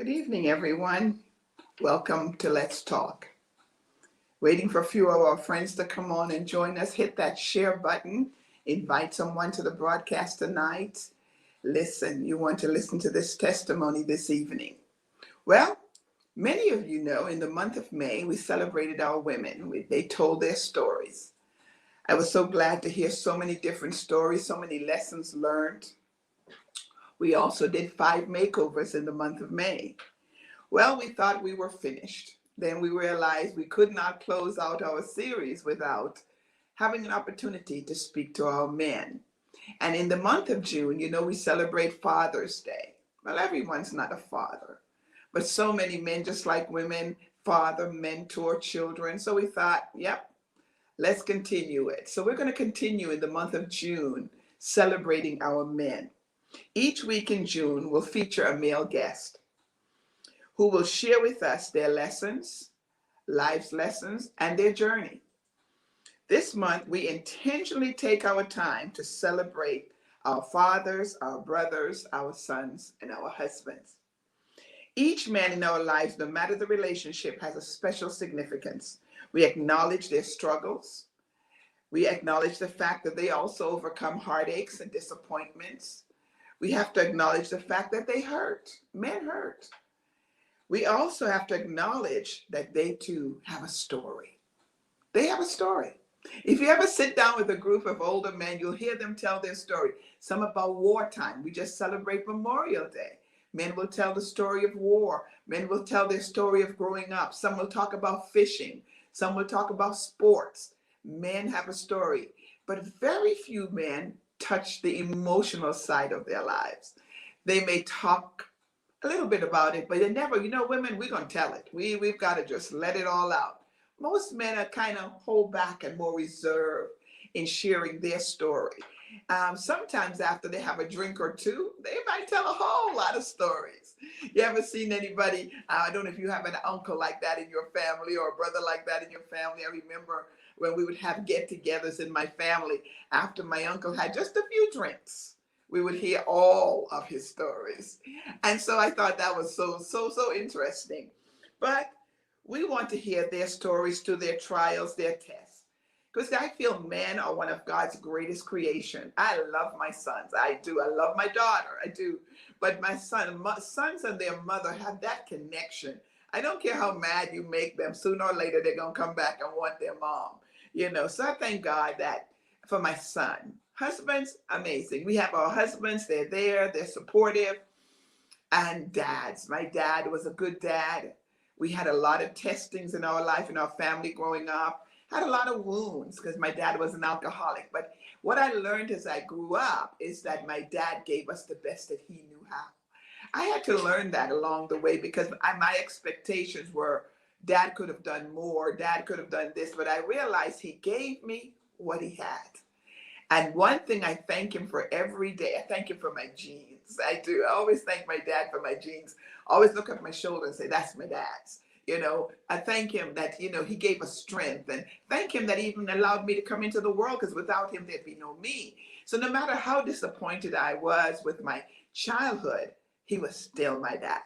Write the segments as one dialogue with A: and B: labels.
A: Good evening, everyone. Welcome to Let's Talk. Waiting for a few of our friends to come on and join us. Hit that share button. Invite someone to the broadcast tonight. Listen, you want to listen to this testimony this evening. Well, many of you know in the month of May, we celebrated our women. They told their stories. I was so glad to hear so many different stories, so many lessons learned. We also did 5 makeovers in the month of May. Well, we thought we were finished. Then we realized we could not close out our series without having an opportunity to speak to our men. And in the month of June, we celebrate Father's Day. Well, everyone's not a father, but so many men, just like women, father, mentor children. So we thought, yep, let's continue it. So we're going to continue in the month of June celebrating our men. Each week in June will feature a male guest who will share with us their lessons, life's lessons, and their journey. This month, we intentionally take our time to celebrate our fathers, our brothers, our sons, and our husbands. Each man in our lives, no matter the relationship, has a special significance. We acknowledge their struggles. We acknowledge the fact that they also overcome heartaches and disappointments. We have to acknowledge the fact that they hurt. Men hurt. We also have to acknowledge that they too have a story. They have a story. If you ever sit down with a group of older men, you'll hear them tell their story. Some about wartime. We just celebrate Memorial Day. Men will tell the story of war. Men will tell their story of growing up. Some will talk about fishing. Some will talk about sports. Men have a story. But very few men touch the emotional side of their lives. They may talk a little bit about it, but they never, women, we're going to tell it. We've got to just let it all out. Most men are kind of hold back and more reserved in sharing their story. Sometimes after they have a drink or two, they might tell a whole lot of stories. You ever seen anybody, I don't know if you have an uncle like that in your family or a brother like that in your family. I remember when we would have get-togethers in my family after my uncle had just a few drinks. We would hear all of his stories. And so I thought that was so interesting. But we want to hear their stories to their trials, their tests. Because I feel men are one of God's greatest creation. I love my sons. I do. I love my daughter. I do. But my sons and their mother have that connection. I don't care how mad you make them. Sooner or later, they're going to come back and want their mom. So I thank God that for my son. Husbands, amazing. We have our husbands. They're there. They're supportive. And dads. My dad was a good dad. We had a lot of testings in our life, in our family growing up. Had a lot of wounds because my dad was an alcoholic. But what I learned as I grew up is that my dad gave us the best that he knew how. I had to learn that along the way because my expectations were dad could have done more, dad could have done this, but I realized he gave me what he had. And one thing I thank him for every day, I thank him for my genes. I do. I always thank my dad for my genes. I always look at my shoulder and say, that's my dad's. I thank him that, he gave us strength, and thank him that he even allowed me to come into the world, because without him, there'd be no me. So no matter how disappointed I was with my childhood, he was still my dad.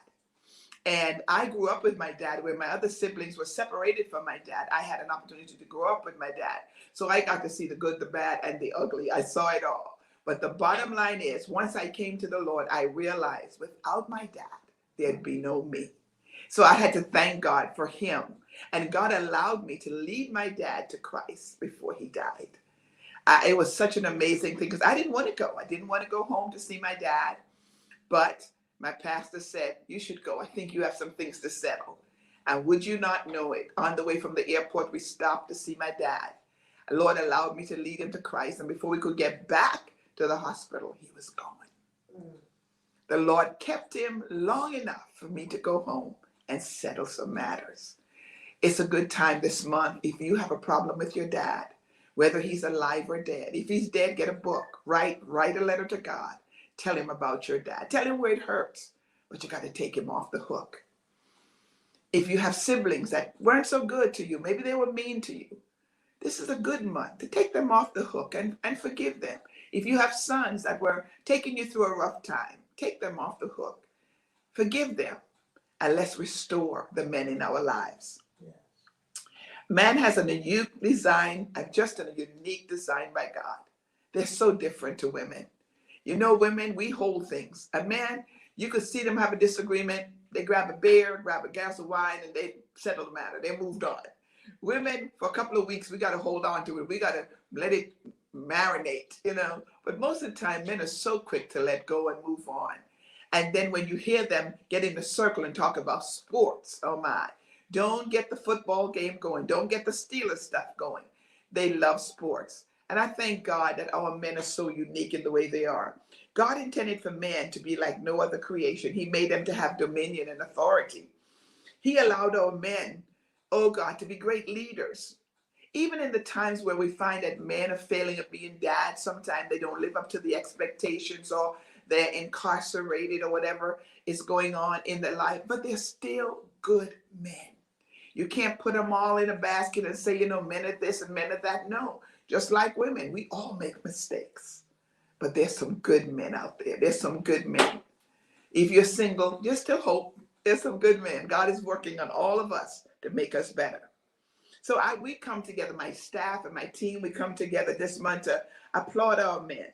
A: And I grew up with my dad where my other siblings were separated from my dad. I had an opportunity to grow up with my dad. So I got to see the good, the bad, and the ugly. I saw it all. But the bottom line is, once I came to the Lord, I realized without my dad, there'd be no me. So I had to thank God for him. And God allowed me to lead my dad to Christ before he died. It was such an amazing thing because I didn't want to go. I didn't want to go home to see my dad. But my pastor said, you should go. I think you have some things to settle. And would you not know it? On the way from the airport, we stopped to see my dad. The Lord allowed me to lead him to Christ. And before we could get back to the hospital, he was gone. The Lord kept him long enough for me to go home and settle some matters. It's a good time this month. If you have a problem with your dad, whether he's alive or dead, if he's dead, get a book. Write a letter to God. Tell him about your dad. Tell him where it hurts, but you got to take him off the hook. If you have siblings that weren't so good to you, maybe they were mean to you, this is a good month to take them off the hook and forgive them. If you have sons that were taking you through a rough time, take them off the hook. Forgive them. and let's restore the men in our lives. Man has a unique design, just a unique design by God. They're so different to women. You know, women, we hold things. A man, you could see them have a disagreement. They grab a beer, grab a glass of wine, and they settle the matter. They moved on. Women, for a couple of weeks, we got to hold on to it. We got to let it marinate, you know. But most of the time, men are so quick to let go and move on. And then when you hear them get in the circle and talk about sports, oh my, don't get the football game going. Don't get the Steelers stuff going. They love sports. And I thank God that our men are so unique in the way they are. God intended for men to be like no other creation. He made them to have dominion and authority. He allowed our men, oh God, to be great leaders. Even in the times where we find that men are failing at being dads, sometimes they don't live up to the expectations, or they're incarcerated, or whatever is going on in their life, but they're still good men. You can't put them all in a basket and say, you know, men at this and men at that. No, just like women, we all make mistakes, but there's some good men out there. There's some good men. If you're single, there's still hope. There's some good men. God is working on all of us to make us better. So we come together, my staff and my team, we come together this month to applaud our men.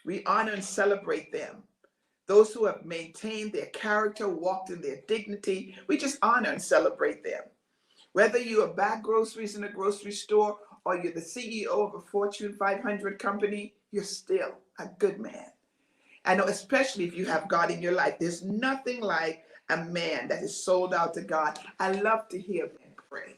A: We honor and celebrate them. Those who have maintained their character, walked in their dignity, we just honor and celebrate them. Whether you are bag groceries in a grocery store or you're the CEO of a Fortune 500 company, you're still a good man. And especially if you have God in your life, there's nothing like a man that is sold out to God. I love to hear men pray.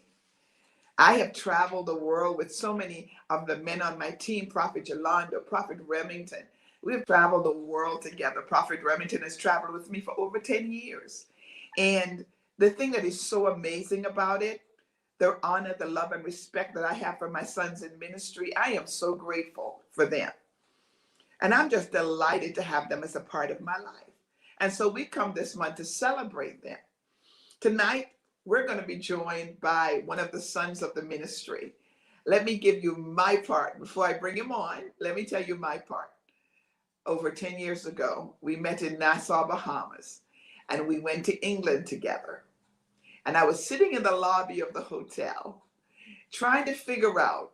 A: I have traveled the world with so many of the men on my team, Prophet Yolanda, Prophet Remington. We've traveled the world together. Prophet Remington has traveled with me for over 10 years. And the thing that is so amazing about it, the honor, the love, and respect that I have for my sons in ministry, I am so grateful for them. And I'm just delighted to have them as a part of my life. And so we come this month to celebrate them. Tonight, we're going to be joined by one of the sons of the ministry. Let me give you my part. Before I bring him on, let me tell you my part. Over 10 years ago, we met in Nassau, Bahamas, and we went to England together. And I was sitting in the lobby of the hotel trying to figure out,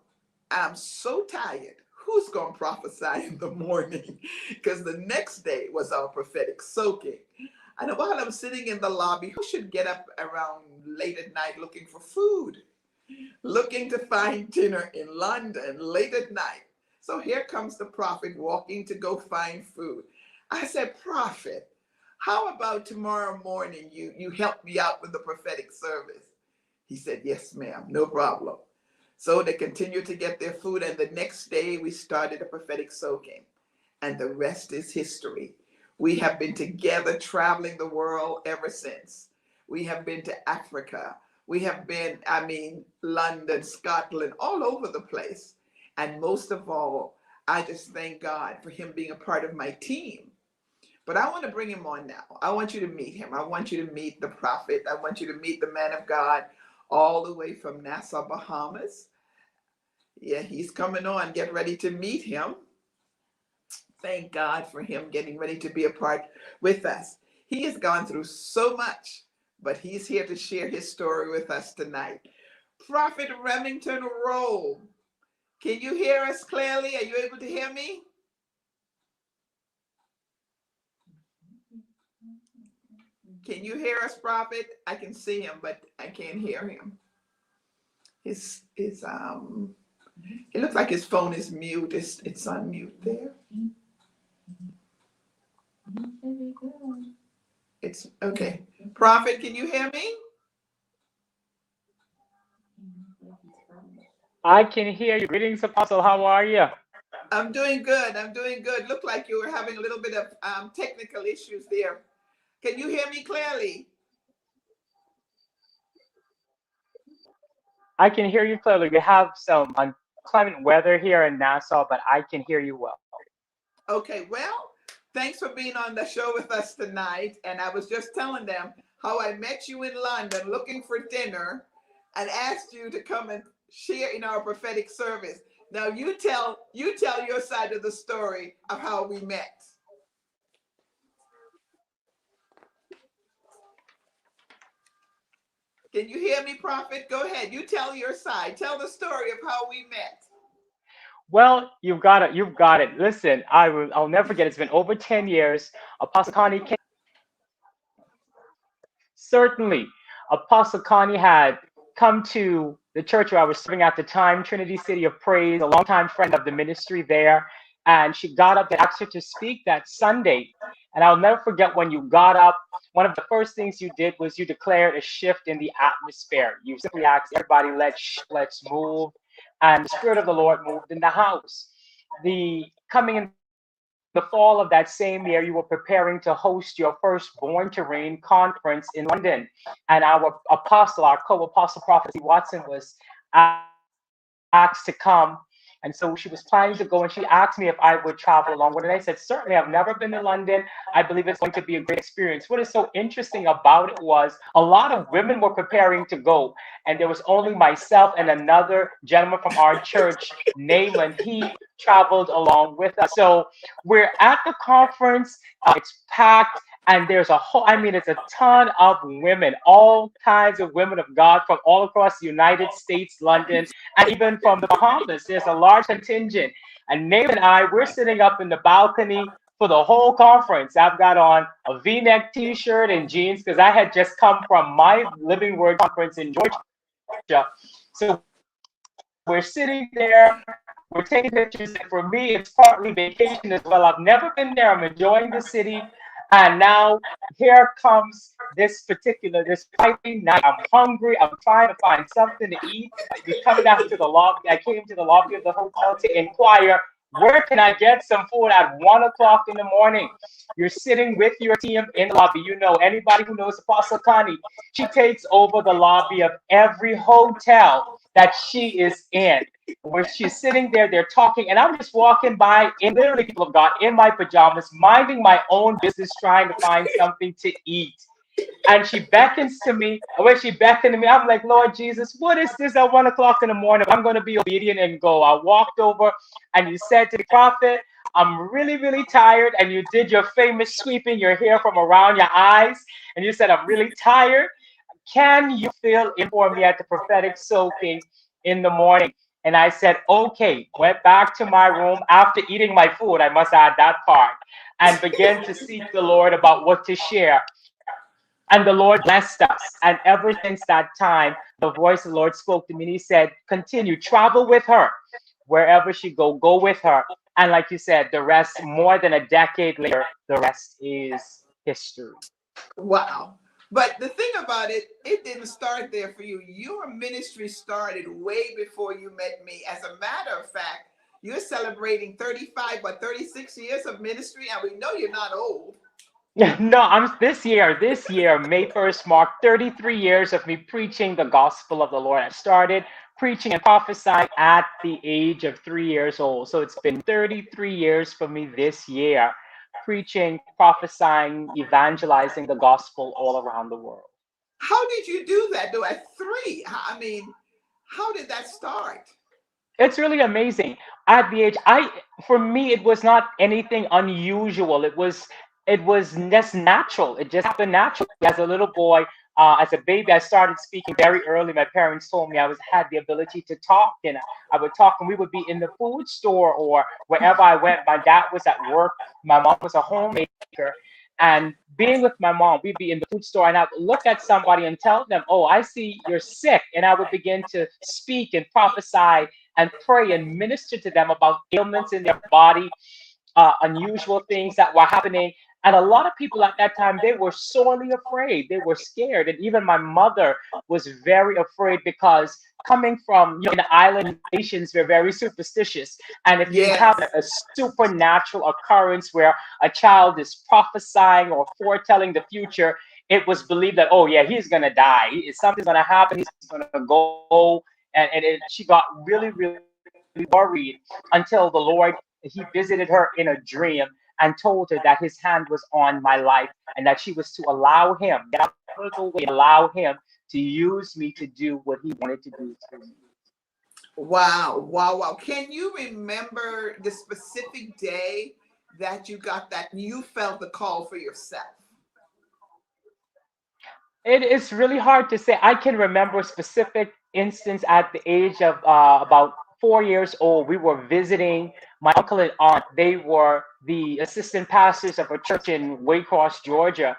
A: I'm so tired, who's going to prophesy in the morning? Because the next day was our prophetic soaking. And while I'm sitting in the lobby, who should get up around late at night looking for food, looking to find dinner in London late at night? So here comes the prophet walking to go find food. I said, Prophet, how about tomorrow morning you help me out with the prophetic service? He said, yes, ma'am, no problem. So they continued to get their food, and the next day we started a prophetic soaking, and the rest is history. We have been together traveling the world ever since. We have been to Africa. We have been, London, Scotland, all over the place. And most of all, I just thank God for him being a part of my team. But I want to bring him on now. I want you to meet him. I want you to meet the prophet. I want you to meet the man of God all the way from Nassau, Bahamas. Yeah, he's coming on. Get ready to meet him. Thank God for him getting ready to be a part with us. He has gone through so much, but he's here to share his story with us tonight. Prophet Remington Rowe, can you hear us clearly? Are you able to hear me? Can you hear us, Prophet? I can see him, but I can't hear him. It looks like his phone is mute. It's on mute there. It's okay. Prophet, can you hear me?
B: I can hear you. Greetings, Apostle. How are you?
A: I'm doing good. I'm doing good. Looked like you were having a little bit of technical issues there. Can you hear me clearly?
B: I can hear you clearly. We have some inclement weather here in Nassau, but I can hear you well.
A: Okay, well, thanks for being on the show with us tonight. And I was just telling them how I met you in London looking for dinner and asked you to come and share in our prophetic service. Now you tell your side of the story of how we met. Can you hear me, Prophet? Go ahead. You tell your side. Tell the story of how we met.
B: Well, you've got it. You've got it. Listen, I'll never forget. It's been over 10 years. Apostle Connie came. Certainly, Apostle Connie had come to the church where I was serving at the time, Trinity City of Praise, a longtime friend of the ministry there. And she got up and asked her to speak that Sunday. And I'll never forget when you got up, one of the first things you did was you declared a shift in the atmosphere. You simply asked everybody, let's move. And the Spirit of the Lord moved in the house. The coming in the fall of that same year, you were preparing to host your first Born to Reign conference in London. And our apostle, our co-apostle, Prophet Watson, was asked to come. And so she was planning to go, and she asked me if I would travel along with it. And I said, certainly, I've never been to London. I believe it's going to be a great experience. What is so interesting about it was a lot of women were preparing to go, and there was only myself and another gentleman from our church, Naaman. He traveled along with us. So we're at the conference. It's packed. And there's it's a ton of women, all kinds of women of God from all across the United States, London, and even from the Bahamas. There's a large contingent. And Nate and I, we're sitting up in the balcony for the whole conference. I've got on a V-neck t-shirt and jeans because I had just come from my Living Word conference in Georgia. So we're sitting there, we're taking pictures. And for me, it's partly vacation as well. I've never been there. I'm enjoying the city. And now here comes this Friday night. I'm hungry. I'm trying to find something to eat. We come down to the lobby. I came to the lobby of the hotel to inquire, where can I get some food at 1 o'clock in the morning? You're sitting with your team in the lobby. You know, anybody who knows Apostle Connie, she takes over the lobby of every hotel that she is in. Where she's sitting there, they're talking, and I'm just walking by, and literally, people of God, in my pajamas, minding my own business, trying to find something to eat. And she beckons to me. And when she beckoned to me, I'm like, Lord Jesus, what is this at 1 o'clock in the morning? I'm going to be obedient and go. I walked over, and you said to the prophet, I'm really, really tired. And you did your famous sweeping your hair from around your eyes. And you said, I'm really tired. Can you fill in for me at the prophetic soaking in the morning? And I said, okay, went back to my room after eating my food, I must add that part, and began to seek the Lord about what to share. And the Lord blessed us. And ever since that time, the voice of the Lord spoke to me, and he said, continue, travel with her. Wherever she go with her. And like you said, the rest, more than a decade later, the rest is history.
A: Wow. But the thing about it, it didn't start there for you. Your ministry started way before you met me. As a matter of fact, you're celebrating 35 or 36 years of ministry, and we know you're not old.
B: No, I'm this year, May 1st marked 33 years of me preaching the gospel of the Lord. I started preaching and prophesying at the age of 3 years old. So it's been 33 years for me this year, preaching, prophesying, evangelizing the gospel all around the world.
A: How did you do that, though, at 3? I mean, how did that start?
B: It's really amazing. At the age, for me, it was not anything unusual. It was just natural. It just happened naturally. As a little boy, as a baby, I started speaking very early. My parents told me I had the ability to talk, and I would talk, and we would be in the food store or wherever I went. My dad was at work. My mom was a homemaker. And being with my mom, we'd be in the food store, and I'd look at somebody and tell them, oh, I see you're sick. And I would begin to speak and prophesy and pray and minister to them about ailments in their body, unusual things that were happening. And a lot of people at that time, they were sorely afraid. They were scared. And even my mother was very afraid because coming from, in the island nations, we're very superstitious. And if you have a supernatural occurrence where a child is prophesying or foretelling the future, it was believed that, oh, yeah, he's going to die. Something's going to happen. He's going to go. And she got really, really worried until the Lord, he visited her in a dream and told her that his hand was on my life and that she was to allow him to use me to do what he wanted to do through me.
A: Wow. Can you remember the specific day that you got that you felt the call for yourself?
B: It is really hard to say. I can remember a specific instance at the age of about 4 years old. We were visiting my uncle and aunt. They were the assistant pastors of a church in Waycross, Georgia.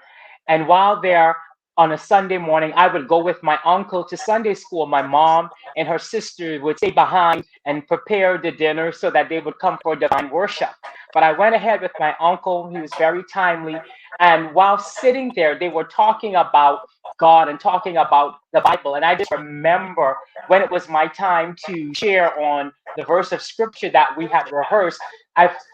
B: And while there on a Sunday morning, I would go with my uncle to Sunday school. My mom and her sister would stay behind and prepare the dinner so that they would come for divine worship. But I went ahead with my uncle. He was very timely. And while sitting there, they were talking about God and talking about the Bible. And I just remember when it was my time to share on the verse of scripture that we had rehearsed,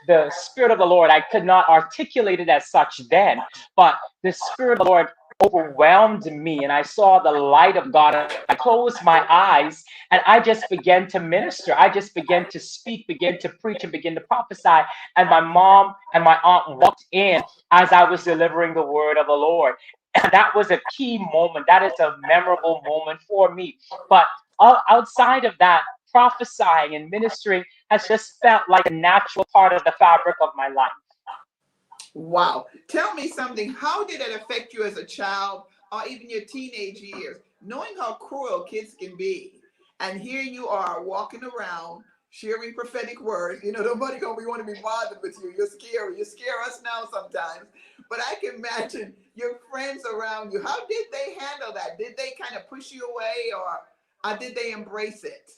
B: the Spirit of the Lord, I could not articulate it as such then, but the Spirit of the Lord overwhelmed me and I saw the light of God. I closed my eyes and I just began to minister. I just began to speak, began to preach, and begin to prophesy. And my mom and my aunt walked in as I was delivering the word of the Lord. And that was a key moment. That is a memorable moment for me. But outside of that, prophesying and ministering has just felt like a natural part of the fabric of my life.
A: Wow. Tell me something. How did it affect you as a child or even your teenage years, knowing how cruel kids can be? And here you are walking around sharing prophetic words. You know, nobody gonna be want to be bothered with you. You're scary. You scare us now sometimes. But I can imagine your friends around you. How did they handle that? Did they kind of push you away or did they embrace it?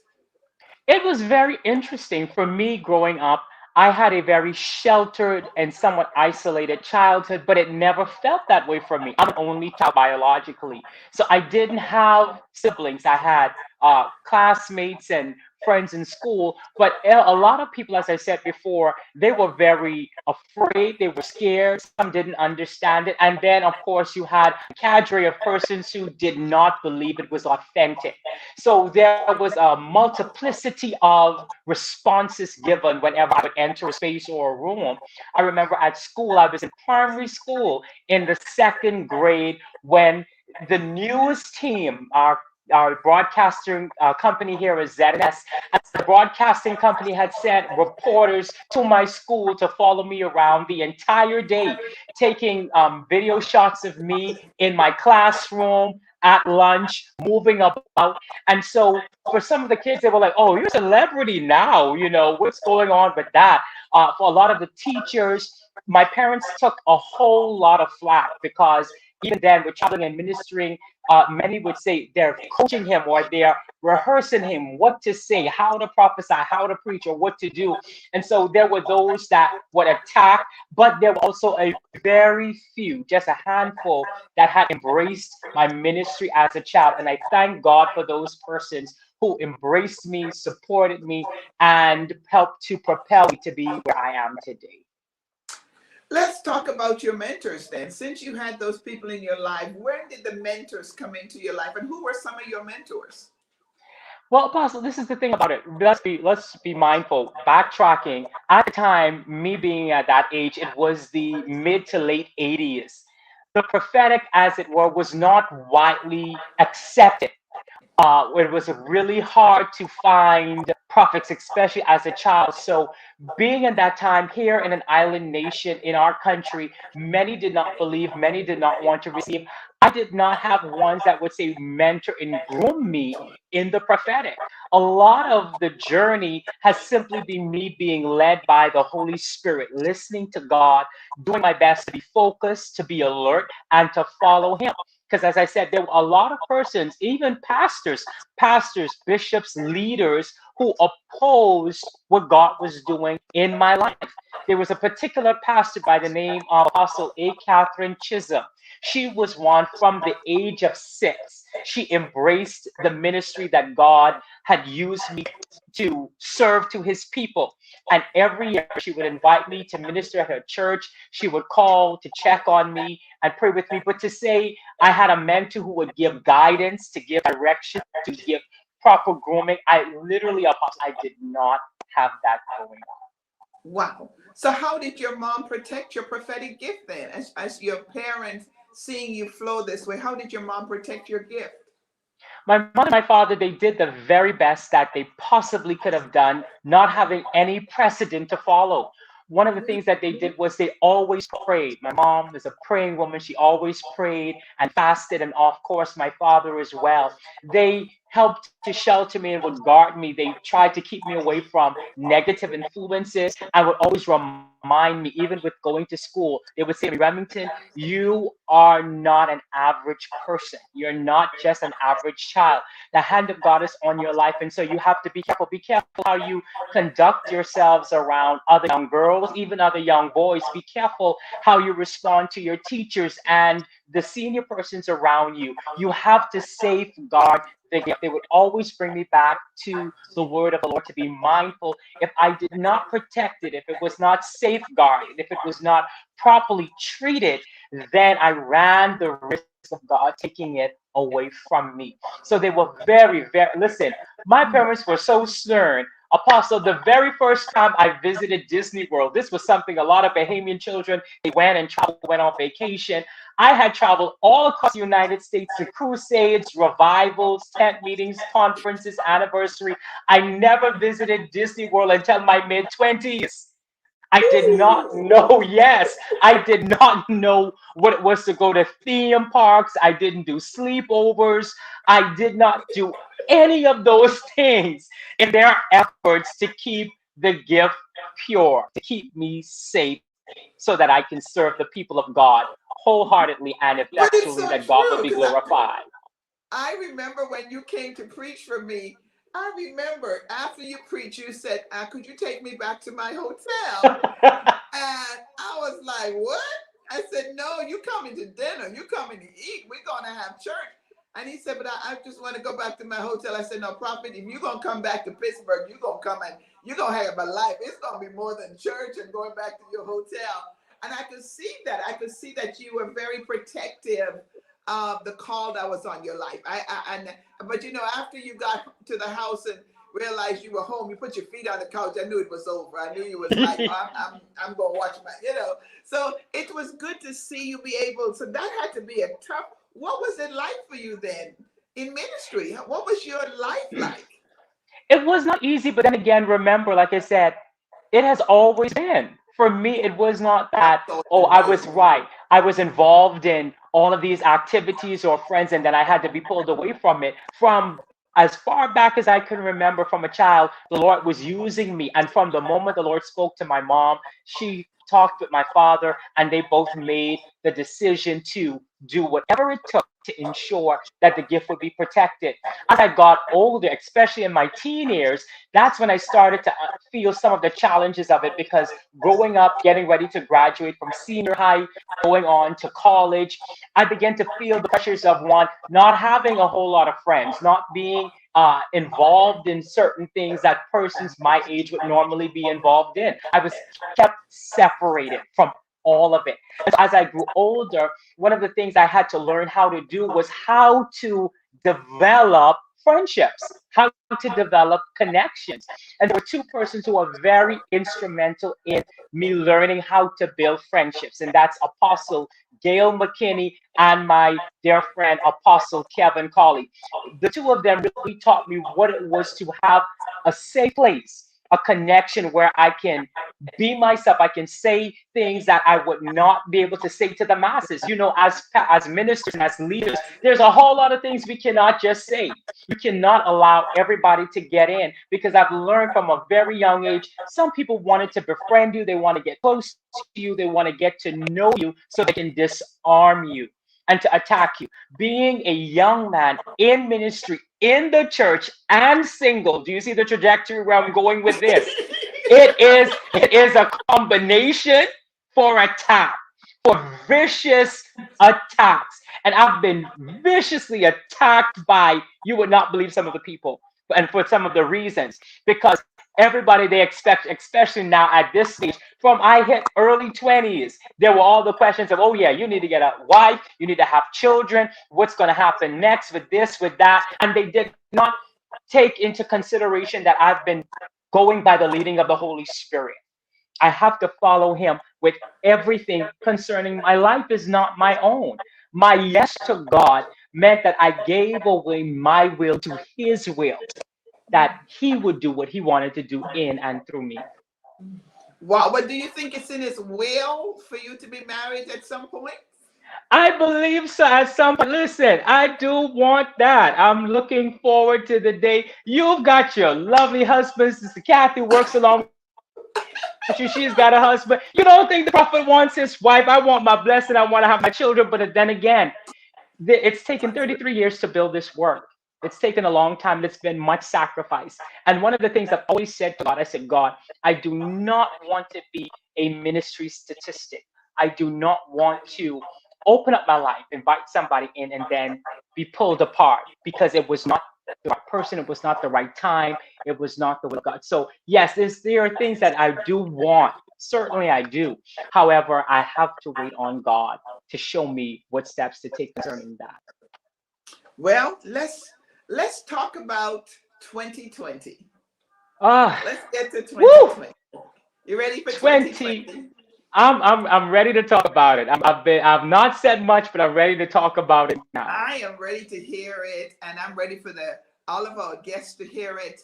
B: It was very interesting for me growing up. I had a very sheltered and somewhat isolated childhood, but it never felt that way for me. I'm an only child biologically. So I didn't have siblings. I had classmates and friends in school, but a lot of people, as I said before, they were very afraid, they were scared, some didn't understand it. And then, of course, you had a cadre of persons who did not believe it was authentic. So there was a multiplicity of responses given whenever I would enter a space or a room. I remember at school, I was in primary school in the second grade when the newest team, our broadcasting company here is ZNS. And the broadcasting company had sent reporters to my school to follow me around the entire day, taking video shots of me in my classroom, at lunch, moving about. And so for some of the kids, they were like, oh, you're a celebrity now. You know, what's going on with that? For a lot of the teachers, my parents took a whole lot of flack because even then, with traveling and ministering, many would say they're coaching him or they're rehearsing him what to say, how to prophesy, how to preach, or what to do. And so there were those that would attack, but there were also a very few, just a handful, that had embraced my ministry as a child. And I thank God for those persons who embraced me, supported me, and helped to propel me to be where I am today.
A: Let's talk about your mentors then. Since you had those people in your life, when did the mentors come into your life and who were some of your mentors?
B: Well, Apostle, this is the thing about it. Let's be mindful. Backtracking at the time, me being at that age, it was the mid to late 80s. The prophetic, as it were, was not widely accepted. It was really hard to find prophets, especially as a child. So, being in that time here in an island nation in our country, many did not believe, many did not want to receive. I did not have ones that would say mentor and groom me in the prophetic. A lot of the journey has simply been me being led by the Holy Spirit, listening to God, doing my best to be focused, to be alert, and to follow Him. Because as I said, there were a lot of persons, even pastors, bishops, leaders who opposed what God was doing in my life. There was a particular pastor by the name of Apostle A. Catherine Chisholm. She was one from the age of 6. She embraced the ministry that God had used me to serve to his people. And every year she would invite me to minister at her church. She would call to check on me and pray with me. But to say I had a mentor who would give guidance, to give direction, to give proper grooming, I literally, Apostle, I did not have that going on.
A: Wow. So how did your mom protect your prophetic gift then? As your parents seeing you flow this way, how did your mom protect your gift?
B: My mother and my father, they did the very best that they possibly could have done, not having any precedent to follow. one of the things that they did was they always prayed. My mom is a praying woman. She always prayed and fasted, and of course, my father as well. They helped to shelter me and would guard me. They tried to keep me away from negative influences and would always remind me, even with going to school, they would say to me, Remington, you are not an average person. You're not just an average child. The hand of God is on your life. And so you have to be careful. Be careful how you conduct yourselves around other young girls, even other young boys. Be careful how you respond to your teachers and the senior persons around you. You have to safeguard the gift. They would always bring me back to the word of the Lord to be mindful. If I did not protect it, if it was not safeguarded, if it was not properly treated, then I ran the risk of God taking it away from me. So they were very, very, listen, my parents were so stern. Apostle, the very first time I visited Disney World, this was something a lot of Bahamian children, they went and traveled, went on vacation. I had traveled all across the United States to crusades, revivals, tent meetings, conferences, anniversary. I never visited Disney World until my mid-20s. I did not know, yes, I did not know what it was to go to theme parks. I didn't do sleepovers. I did not do any of those things in their efforts to keep the gift pure, to keep me safe so that I can serve the people of God wholeheartedly and
A: But it's
B: effectually,
A: so
B: that God would
A: true
B: be
A: because
B: glorified.
A: I remember when you came to preach for me. I remember after you preached, you said, "Could you take me back to my hotel?" And I was like, "What?" I said, "No, you coming to dinner. You coming to eat. We're gonna have church." And he said, "But I just want to go back to my hotel." I said, "No, Prophet, if you're gonna come back to Pittsburgh, you're gonna come and you're gonna have a life. It's gonna be more than church and going back to your hotel." And I could see that. I could see that you were very protective of the call that was on your life. But after you got to the house and realized you were home, you put your feet on the couch. I knew it was over. I knew you was like, I'm gonna watch my. So it was good to see you be able. So that had to be a tough. What was it like for you then in ministry? What was your life like?
B: It was not easy, but then again, remember, like I said, it has always been. For me, it was not that,
A: So
B: oh,
A: it
B: I was
A: was.
B: right. I was involved in all of these activities or friends, and then I had to be pulled away from it. From as far back as I can remember from a child, the Lord was using me. And from the moment the Lord spoke to my mom, she talked with my father, and they both made the decision to do whatever it took to ensure that the gift would be protected. As I got older, especially in my teen years, that's when I started to feel some of the challenges of it, because growing up, getting ready to graduate from senior high, going on to college, I began to feel the pressures of one, not having a whole lot of friends, not being involved in certain things that persons my age would normally be involved in. I was kept separated from all of it. And so as I grew older, one of the things I had to learn how to do was how to develop friendships, how to develop connections. And there were two persons who were very instrumental in me learning how to build friendships, and that's Apostle Gail McKinney and my dear friend Apostle Kevin Colley. The two of them really taught me what it was to have a safe place, a connection where I can be myself. I can say things that I would not be able to say to the masses. As ministers and as leaders, there's a whole lot of things we cannot just say. You cannot allow everybody to get in, because I've learned from a very young age, some people wanted to befriend you, they want to get close to you, they want to get to know you so they can disarm you and to attack you. Being a young man in ministry, in the church, and single, do you see the trajectory where I'm going with this? It is a combination for attack, for vicious attacks. And I've been viciously attacked by, you would not believe some of the people, and for some of the reasons, because everybody they expect, especially now at this stage, from I hit early 20s, there were all the questions of, oh yeah, you need to get a wife, you need to have children, what's going to happen next with this, with that. And they did not take into consideration that I've been going by the leading of the Holy Spirit. I have to follow him with everything concerning my life is not my own. My yes to God meant that I gave away my will to his will, that he would do what he wanted to do in and through me.
A: What do you think it's in his will for you to be married at some point?
B: I believe so at some point. Listen, I do want that. I'm looking forward to the day. You've got your lovely husband. Sister Kathy works along with you. She's got a husband. You don't think the prophet wants his wife? I want my blessing. I want to have my children. But then again, it's taken 33 years to build this work. It's taken a long time. It's been much sacrifice. And one of the things I've always said to God, I said, God, I do not want to be a ministry statistic. I do not want to open up my life, invite somebody in, and then be pulled apart because it was not the right person, it was not the right time, it was not the will of God. So yes, there are things that I do want. Certainly I do. However, I have to wait on God to show me what steps to take concerning that.
A: Well, let's talk about 2020.
B: Ah,
A: Let's get to
B: woo!
A: 2020. You ready for
B: 20.
A: 2020?
B: I'm ready to talk about it. I've not said much, but I'm ready to talk about it now.
A: I am ready to hear it, and I'm ready for the all of our guests to hear it.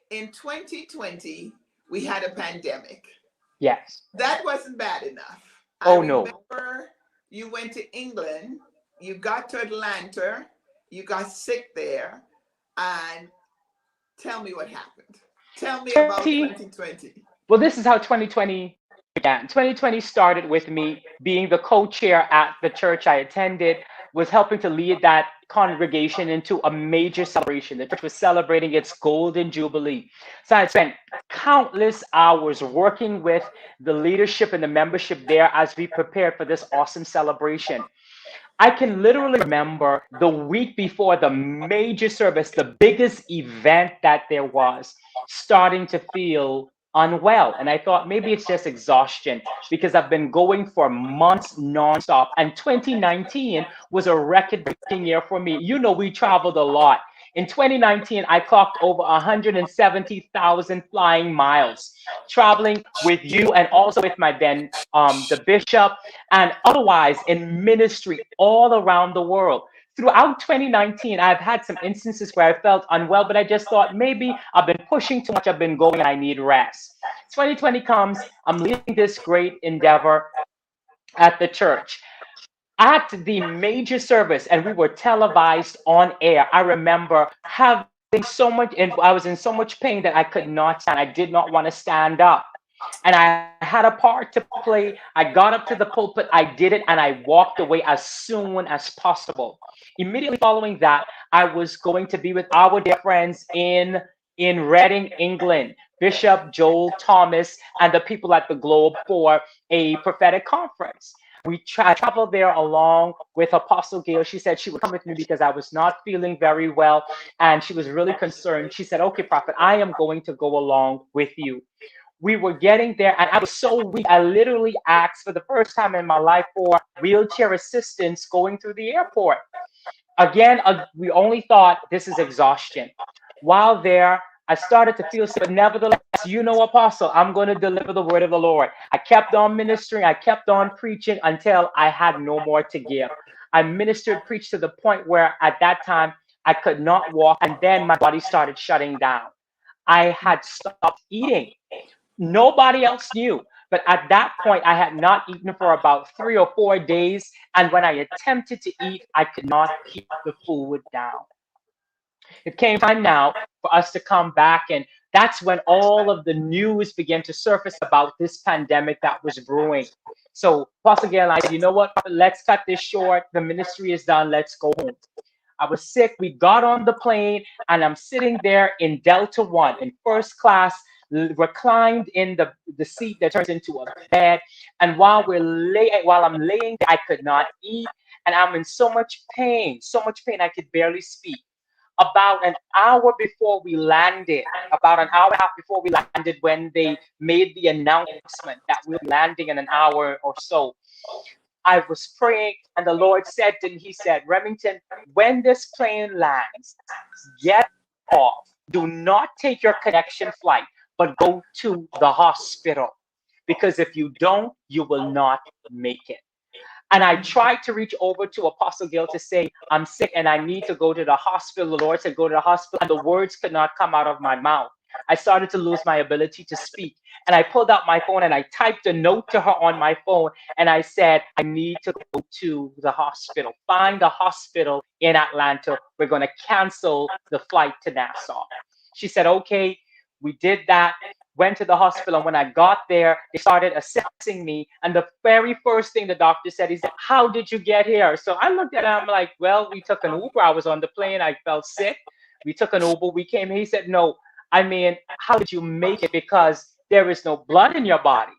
A: In 2020, we had a pandemic.
B: Yes.
A: That wasn't bad enough. I
B: Oh no.
A: remember you went to England, you got to Atlanta, you got sick there, and tell me what happened. Tell me about
B: 20.
A: 2020.
B: Well, this is how 2020 began. 2020 started with me being the co-chair at the church I attended, was helping to lead that congregation into a major celebration. The church was celebrating its golden jubilee. So I spent countless hours working with the leadership and the membership there as we prepared for this awesome celebration. I can literally remember the week before the major service, the biggest event that there was, starting to feel unwell. And I thought maybe it's just exhaustion because I've been going for months nonstop. And 2019 was a record breaking year for me. You know, we traveled a lot. In 2019, I clocked over 170,000 flying miles, traveling with you and also with my then the bishop and otherwise in ministry all around the world. Throughout 2019, I've had some instances where I felt unwell, but I just thought maybe I've been pushing too much, I've been going, I need rest. 2020 comes, I'm leading this great endeavor at the church. At the major service, and we were televised on air, I remember having so much, and I was in so much pain that I could not stand. I did not want to stand up. And I had a part to play. I got up to the pulpit, I did it, and I walked away as soon as possible. Immediately following that, I was going to be with our dear friends in Reading, England, Bishop Joel Thomas and the people at the Globe for a prophetic conference. I traveled there along with Apostle Gail. She said she would come with me because I was not feeling very well, and she was really concerned. She said, "Okay, Prophet, I am going to go along with you." We were getting there and I was so weak. I literally asked for the first time in my life for wheelchair assistance going through the airport. Again, we only thought this is exhaustion. While there, I started to feel sick, but nevertheless, you know, Apostle, I'm going to deliver the word of the Lord. I kept on ministering, I kept on preaching until I had no more to give. I ministered, preached to the point where at that time I could not walk, and then my body started shutting down. I had stopped eating. Nobody else knew. But at that point, I had not eaten for about 3 or 4 days. And when I attempted to eat, I could not keep the food down. It came time now for us to come back. And that's when all of the news began to surface about this pandemic that was brewing. So, Pastor Gail and I said, you know what? Let's cut this short. The ministry is done. Let's go home. I was sick. We got on the plane, and I'm sitting there in Delta One in first class, reclined in the seat that turns into a bed. And while I'm laying there, I could not eat, and I'm in so much pain, I could barely speak. About an hour before we landed, about an hour and a half before we landed, when they made the announcement that we'll be landing in an hour or so, I was praying, and the Lord said, and He said, Remington, when this plane lands, get off. Do not take your connection flight, but go to the hospital. Because if you don't, you will not make it. And I tried to reach over to Apostle Gail to say, I'm sick and I need to go to the hospital. The Lord said, go to the hospital. And the words could not come out of my mouth. I started to lose my ability to speak. And I pulled out my phone and I typed a note to her on my phone. And I said, I need to go to the hospital. Find a hospital in Atlanta. We're going to cancel the flight to Nassau. She said, okay. We did that, went to the hospital. And when I got there, they started assessing me. And the very first thing the doctor said is, how did you get here? So I looked at him, I'm like, well, we took an Uber. I was on the plane. I felt sick. We took an Uber. We came here. He said, no, I mean, how did you make it? Because there is no blood in your body.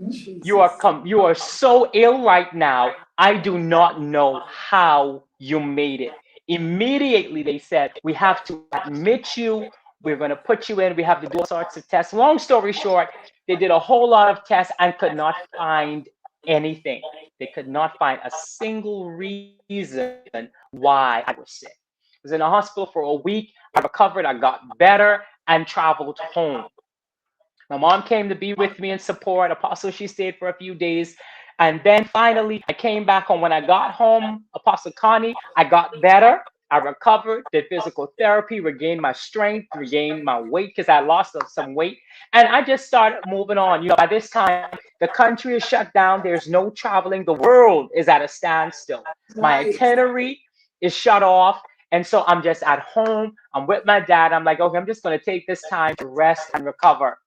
B: You are so ill right now. I do not know how you made it. Immediately they said, we have to admit you. We're going to put you in. We have to do all sorts of tests. Long story short, they did a whole lot of tests and could not find anything. They could not find a single reason why I was sick. I was in a hospital for a week. I recovered. I got better and traveled home. My mom came to be with me in support. Apostle, she stayed for a few days. And then finally, I came back home. When I got home, Apostle Connie, I got better. I recovered, did physical therapy, regained my strength, regained my weight because I lost some weight. And I just started moving on. You know, by this time, the country is shut down. There's no traveling. The world is at a standstill. My itinerary is shut off. And so I'm just at home. I'm with my dad. I'm like, okay, I'm just going to take this time to rest and recover.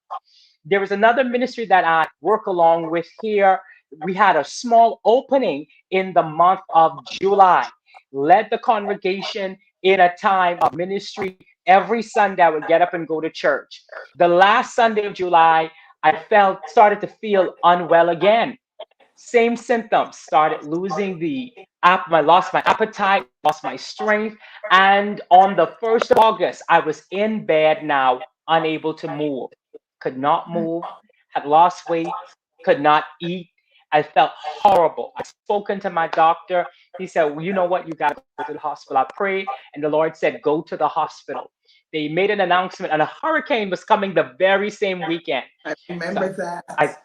B: There was another ministry that I work along with here. We had a small opening in the month of July. Led the congregation in a time of ministry. Every Sunday I would get up and go to church. The last Sunday of July, I started to feel unwell again. Same symptoms, started losing I lost my appetite, lost my strength. And on the 1st of August, I was in bed now, unable to move. Could not move, had lost weight, could not eat. I felt horrible. I spoken to my doctor. He said, well, you know what? You got to go to the hospital. I prayed, and the Lord said, go to the hospital. They made an announcement, and a hurricane was coming the very same weekend.
A: I remember that.
B: I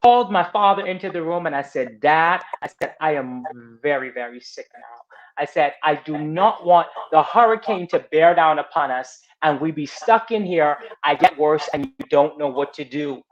B: called my father into the room, and I said, Dad, I said, I am very, very sick now. I said, I do not want the hurricane to bear down upon us, and we be stuck in here. I get worse, and you don't know what to do.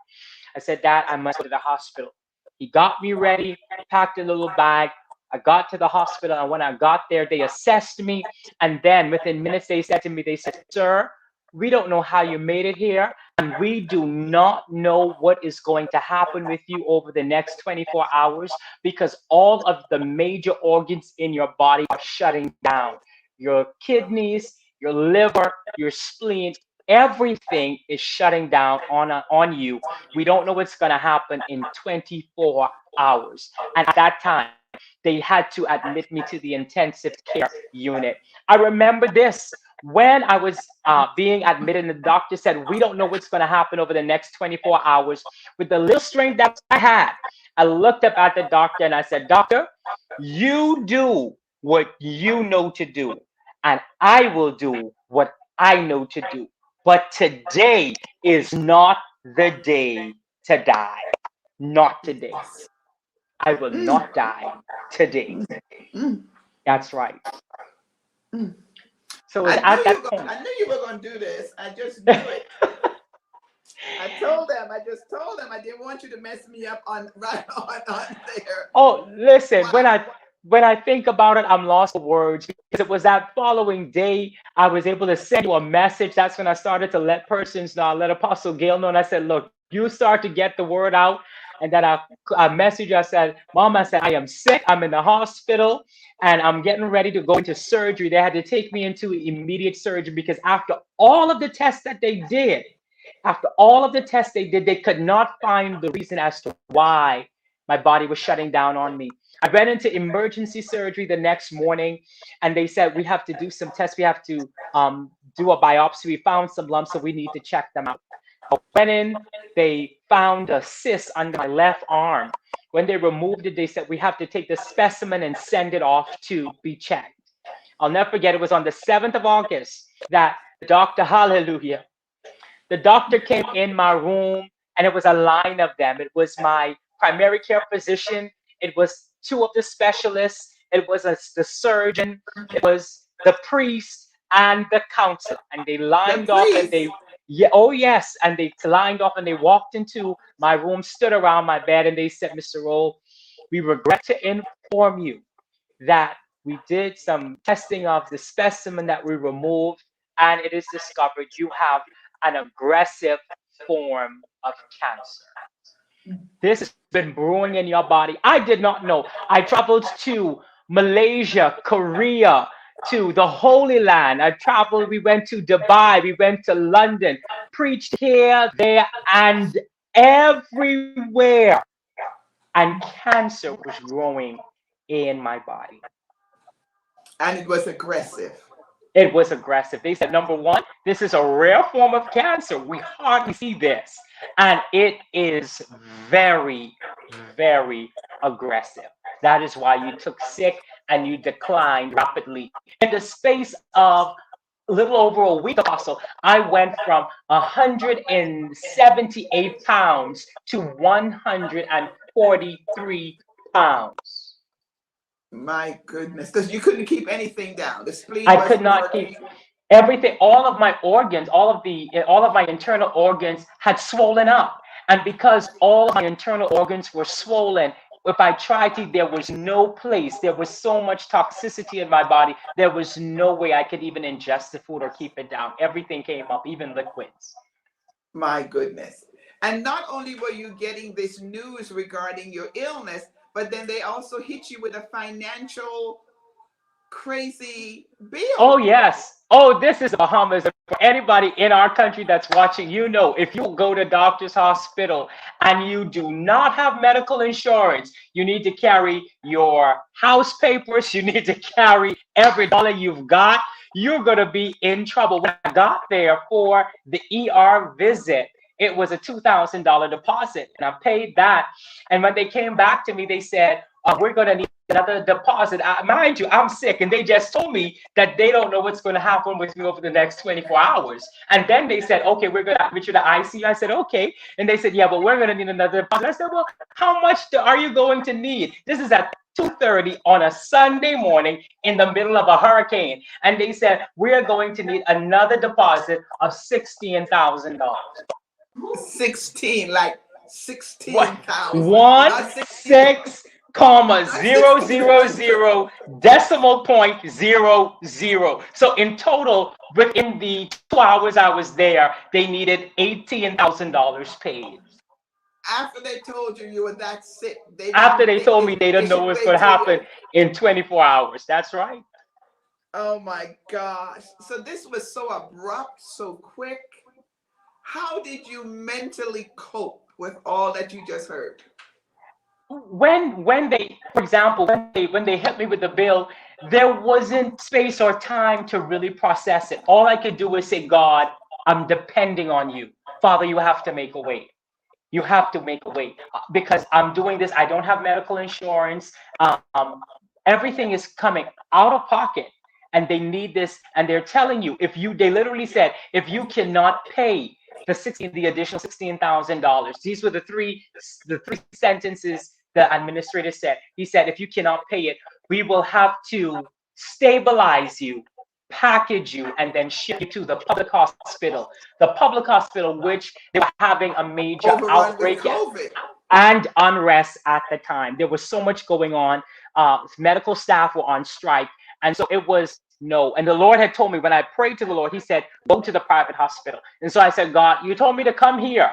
B: I said, Dad, I must go to the hospital. He got me ready, packed a little bag. I got to the hospital, and when I got there, they assessed me. And then within minutes, they said to me, they said, sir, we don't know how you made it here, and we do not know what is going to happen with you over the next 24 hours because all of the major organs in your body are shutting down. Your kidneys, your liver, your spleen, everything is shutting down on you. We don't know what's going to happen in 24 hours. And at that time, they had to admit me to the intensive care unit. I remember this. When I was being admitted, and the doctor said, we don't know what's going to happen over the next 24 hours. With the little strength that I had, I looked up at the doctor and I said, Doctor, you do what you know to do, and I will do what I know to do. But today is not the day to die. Not today. I will not die today. That's right. So at that point,
A: I knew you were going to do this. I just knew it. I just told them I didn't want you to mess me up on there.
B: Oh, listen, when I think about it, I'm lost for words because it was that following day I was able to send you a message. That's when I started to let persons know. I let Apostle Gail know, and I said, look, you start to get the word out. And then I messaged, I said, Mom, I said, I am sick. I'm in the hospital and I'm getting ready to go into surgery. They had to take me into immediate surgery because after all of the tests that they did, they could not find the reason as to why my body was shutting down on me. I went into emergency surgery the next morning, and they said, we have to do some tests. We have to do a biopsy. We found some lumps, so we need to check them out. I went in, they found a cyst under my left arm. When they removed it, they said, we have to take the specimen and send it off to be checked. I'll never forget, it was on the 7th of August that the doctor came in my room, and it was a line of them. It was my primary care physician. It was 2 of the specialists. It was the surgeon. It was the priest and the counselor. And they lined up and Yeah, oh yes. And they lined up and they walked into my room, stood around my bed, and they said, Mr. Roll, we regret to inform you that we did some testing of the specimen that we removed, and it is discovered you have an aggressive form of cancer. This has been brewing in your body. I did not know. I traveled to Malaysia, Korea, to the Holy Land. I traveled, we went to Dubai, we went to London, preached here, there, and everywhere. And cancer was growing in my body.
A: And it was aggressive.
B: It was aggressive. They said, number one, this is a rare form of cancer. We hardly see this. And it is very, very aggressive. That is why you took sick and you declined rapidly. In the space of a little over a week, Apostle, I went from 178 pounds to 143 pounds.
A: My goodness, because you couldn't keep anything down. The spleen
B: I could
A: wasn't
B: not keep
A: working.
B: everything. All of my organs, all of my internal organs had swollen up, and because all of my internal organs were swollen, if I tried to, there was no place. There was so much toxicity in my body. There was no way I could even ingest the food or keep it down. Everything came up, even liquids.
A: My goodness. And not only were you getting this news regarding your illness, but then they also hit you with a financial crazy
B: Oh,
A: bill.
B: yes. Oh, this is Bahamas. For anybody in our country that's watching, you know, if you go to doctor's hospital and you do not have medical insurance, you need to carry your house papers, you need to carry every dollar you've got. You're going to be in trouble. When I got there for the ER visit, it was a $2,000 deposit, and I paid that. And when they came back to me, they said, we're going to need another deposit. Mind you, I'm sick, and they just told me that they don't know what's going to happen with me over the next 24 hours. And then they said, okay, we're going to admit you to ICU. I said, okay. And they said, yeah, but we're going to need another deposit. I said, well, how much are you going to need? This is at 2:30 on a Sunday morning in the middle of a hurricane. And they said, we're going to need another deposit of $16,000.
A: 16, like
B: What?
A: 16,000.
B: One
A: Not 16,
B: 6,000 decimal point 00. So in total, within the 2 hours I was there, they needed $18,000 paid.
A: after they told you you were that sick, they
B: After
A: didn't
B: they told me they didn't know what's going
A: wait
B: to
A: till you.
B: happen in 24 hours. That's right.
A: Oh my gosh. So this was so abrupt, so quick. How did you mentally cope with all that you just heard?
B: When they, for example, when they hit me with the bill, there wasn't space or time to really process it. All I could do was say, God, I'm depending on you. Father, you have to make a way. You have to make a way because I'm doing this. I don't have medical insurance. Everything is coming out of pocket, and they need this. And they're telling you, they literally said, if you cannot pay the additional $16,000. These were the three sentences the administrator said. He said, if you cannot pay it, we will have to stabilize you, package you, and then ship you to the public hospital. The public hospital, which they were having a major
A: Overrun with
B: outbreak
A: COVID.
B: and unrest at the time. There was so much going on. Medical staff were on strike. And so it was no. And the Lord had told me, when I prayed to the Lord, he said, go to the private hospital. And so I said, God, you told me to come here.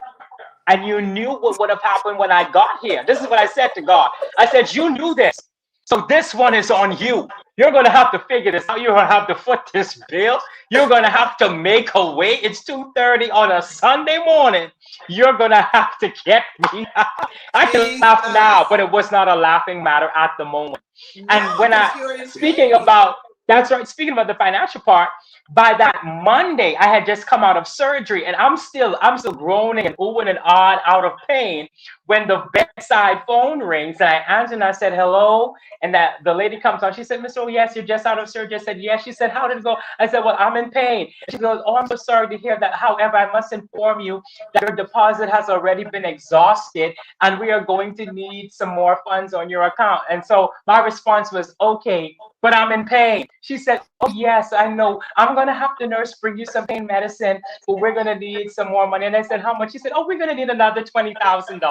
B: And you knew what would have happened when I got here. This is what I said to God. I said, you knew this. So this one is on you. You're going to have to figure this out. You're going to have to foot this bill. You're going to have to make a way. It's 2:30 on a Sunday morning. You're going to have to get me out. I can laugh now, but it was not a laughing matter at the moment. And
A: No,
B: when
A: because you're in
B: speaking
A: pain.
B: about, that's right, speaking about the financial part, by that Monday, I had just come out of surgery, and I'm still groaning and oohing and ahhing out of pain when the bedside phone rings, and I answered and I said, hello, and that the lady comes on. She said, Mr. Oh, yes, you're just out of surgery. I said, yes. She said, how did it go? I said, well, I'm in pain. She goes, oh, I'm so sorry to hear that. However, I must inform you that your deposit has already been exhausted, and we are going to need some more funds on your account. And so my response was, okay, but I'm in pain. She said, oh, yes, I know. I'm going to have the nurse bring you some pain medicine, but we're going to need some more money. And I said, how much? She said, oh, we're going to need another $20,000.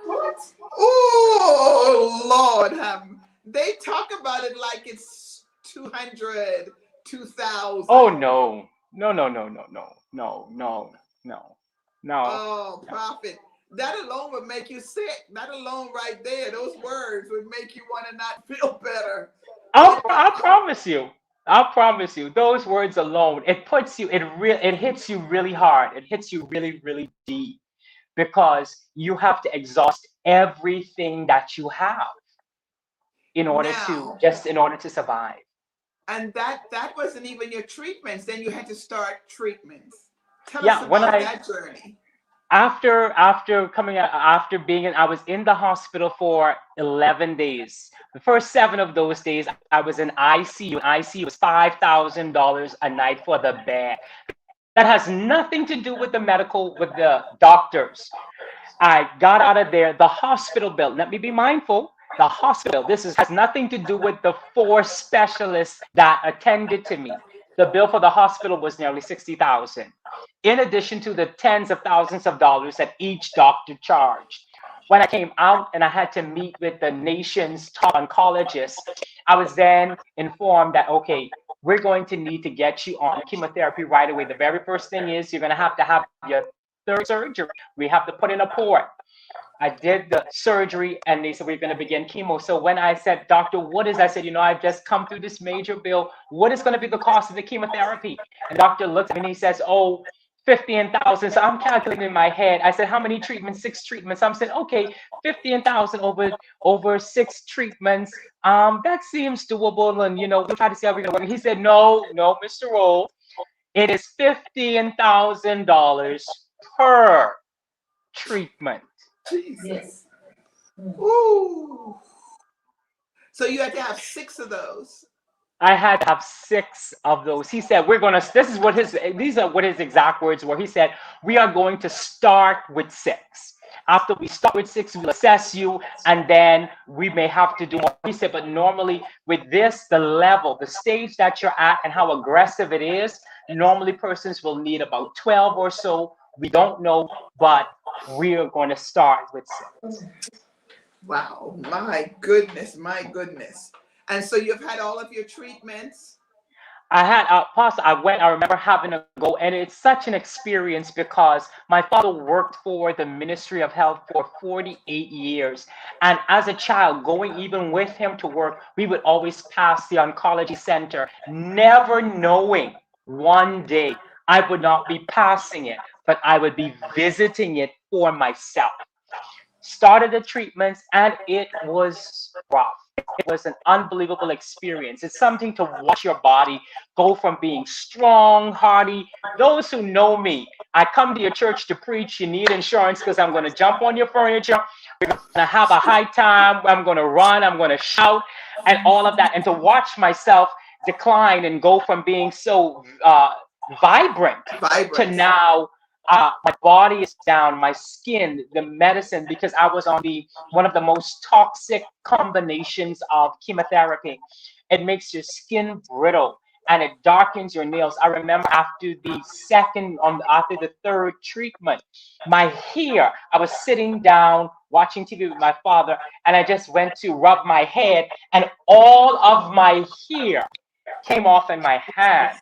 A: What? Oh, Lord, they talk about it like it's 200, 2,000.
B: Oh, no. No, no, no, no, no, no, no, no, no.
A: Oh, prophet. That alone would make you sick. That alone right there, those words would make you want to not feel better.
B: I'll promise you. I'll promise you. Those words alone, it puts you, it hits you really hard. It hits you really, really deep because you have to exhaust everything that you have
A: Now,
B: in order to survive.
A: and that wasn't even your treatments. Then you had to start treatments. Tell us
B: Yeah, when
A: about
B: I
A: that journey.
B: after being in, I was in the hospital for 11 days. The first 7 of those days I was in ICU, and ICU was $5,000 a night for the bed. That has nothing to do with with the doctors. I got out of there. The hospital bill, let me be mindful. The hospital, has nothing to do with the 4 specialists that attended to me. The bill for the hospital was nearly 60,000, in addition to the tens of thousands of dollars that each doctor charged. When I came out and I had to meet with the nation's top oncologists, I was then informed that, okay, we're going to need to get you on chemotherapy right away. The very first thing is you're going to have your 3rd surgery. We have to put in a port. I did the surgery and they said, we're going to begin chemo. So when I said, doctor, I said, I've just come through this major bill. What is going to be the cost of the chemotherapy? And doctor looks at me and he says, oh, 15,000. So I'm calculating in my head. I said, how many treatments? 6 treatments. I'm saying, okay, 15,000 over 6 treatments. That seems doable. And, we'll try to see how we can work. He said, no, Mr. Roll, it is $15,000 per treatment.
A: Jesus. Ooh. So you had to have 6 of those.
B: I had to have 6 of those. He said, these are what his exact words were. He said, we are going to start with 6. After we start with 6, we'll assess you, and then we may have to do more. He said, but normally with this, the stage that you're at and how aggressive it is, normally persons will need about 12 or so. We don't know, but we're going to start with 6.
A: Wow, my goodness, my goodness. And so you've had all of your treatments?
B: I had I remember having to go, and it's such an experience because my father worked for the Ministry of Health for 48 years. And as a child, going even with him to work, we would always pass the oncology center, never knowing one day I would not be passing it, but I would be visiting it for myself. Started the treatments, and it was rough. It was an unbelievable experience. It's something to watch your body go from being strong, hardy. Those who know me, I come to your church to preach. You need insurance because I'm going to jump on your furniture. We're going to have a high time. I'm going to run. I'm going to shout and all of that. And to watch myself decline and go from being so vibrant to now my body is down, my skin, the medicine, because I was on one of the most toxic combinations of chemotherapy. It makes your skin brittle and it darkens your nails. I remember after the 3rd treatment, my hair, I was sitting down watching TV with my father, and I just went to rub my head, and all of my hair came off in my hand.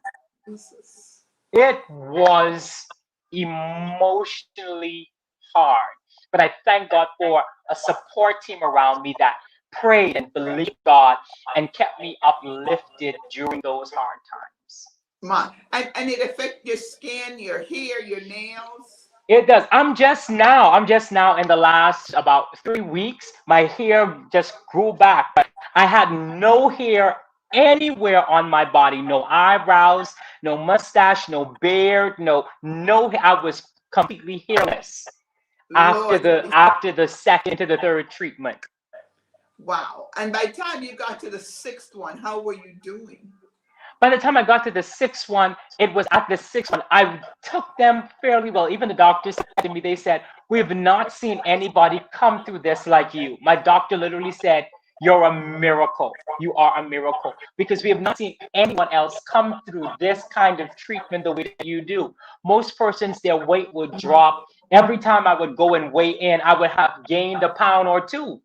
B: It was emotionally hard, but I thank God for a support team around me that prayed and believed God and kept me uplifted during those hard times.
A: And it affects your skin, your hair, your nails?
B: It does. I'm just now in the last about 3 weeks, my hair just grew back, but I had no hair anywhere on my body, no eyebrows, no mustache, no beard, no, I was completely hairless after the second to the 3rd treatment.
A: Wow. And by the time you got to the 6th one, how were you doing?
B: By the time I got to the 6th one, it was at the 6th one, I took them fairly well. Even the doctors said to me, they said, we have not seen anybody come through this like you. My doctor literally said, You're a miracle. You are a miracle because we have not seen anyone else come through this kind of treatment the way that you do. Most persons, their weight would drop. Every time I would go and weigh in, I would have gained a pound or two.